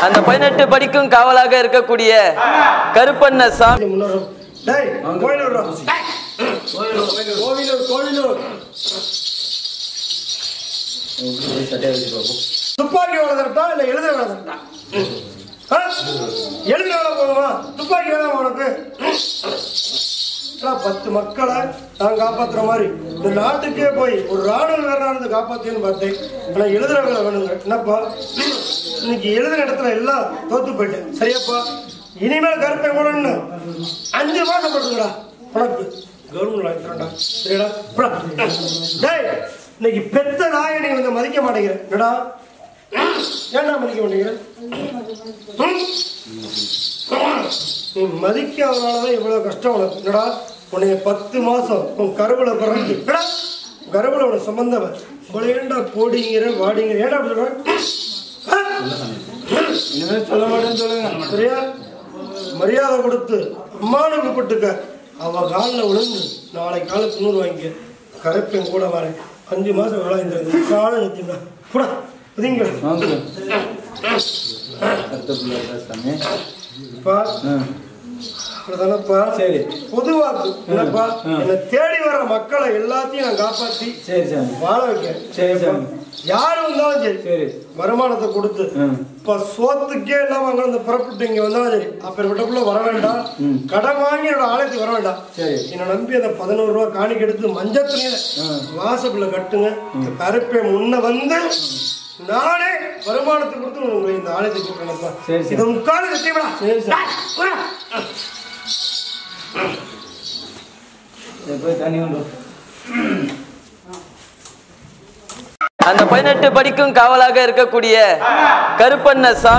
அந்த 18 படிக்கும் காவலாக இருக்கக்கூடிய கருப்பண்ண சாமி துப்பாக்கி வளர்த்தா இல்ல எழுத வளர்த்தா எழுத வேலை போகணுமா துப்பாக்கி வேலை உனக்கு 10 மக்களை நான் காப்பாத்துற மாதிரி இந்த நாட்டுக்கே போய் ஒரு ராணுவ வீரனானது காப்பாத்தின்னு பார்த்தேன். ஆனா எழுதுற வேலை வேணுங்க. என்னப்பா இன்னைக்கு எழுதுற இடத்துல எல்லாம் தோத்து போயிட்டேன். சரியாப்பா இனிமேல் கருப்பை போடணும்னு 5 மாசம் போட்டுங்கடா உனக்கு கவர்மெண்ட் வாங்கிக்கிறேன்டா. சரிடா டேய் இன்னைக்கு பெத்த நாயை நீ வந்து மதிக்க மாட்டேங்கிற. என்னடா ஏன்டா மதிக்க மாட்டேங்கிற? நீ மதிக்காதனாலதான் இவ்வளவு கஷ்டம் உனக்கு. என்னடா உன்னைய 10 மாசம் உன் கருவுல பிறகு கருவுல உன சம்பந்தவன் ஏண்டா போடிங்கிற வாடிங்கிற ஏண்டா அப்படி சொல்ற? இனிமே சொல்ல மாட்டேன்னு சொல்லுங்க. சரியா மரியாதை கொடுத்து அம்மானு கூப்பிட்டுக்க. அவ காலில் விழுந்து நாளை காலத்து 100 வாங்கிக்க. கருப்பேன் கூட வரேன் 5 மாசம் வேலை இருந்தது காலை நிறுத்திங்க கூட அதுதானப்பா. சரி பொதுவாக்கு என்னப்பா என்னை தேடி வர்ற மக்களை எல்லாத்தையும் நான் காப்பாத்தி வாழ வைக்கிறேன். சரி யாரு வந்தாலும் சரி சரி வருமானத்தை கொடுத்து இப்ப சோத்துக்கே இல்லாம அங்க வந்து புறப்பட்டு இங்க வந்தாலும் சரி அப்பேற்பட்டக்குள்ள வர வேண்டாம். கடன் வாங்கி என்னோட ஆலயத்துக்கு வர வேண்டாம். என்னை நம்பி அந்த 11 ரூபா காணிக்கு எடுத்து மஞ்சள் துணியில வாசப்புல கட்டுங்க. கருப்பை முன்ன வந்து நானே வருமானத்தை கொடுத்து உங்களை இந்த ஆலயத்துக்கு கூப்பிடணும்ப்பா. இதை முக்கால கட்டிவிடா. அந்த 18 படிக்கும் காவலாக இருக்கக்கூடிய கருப்பண்ண சாமி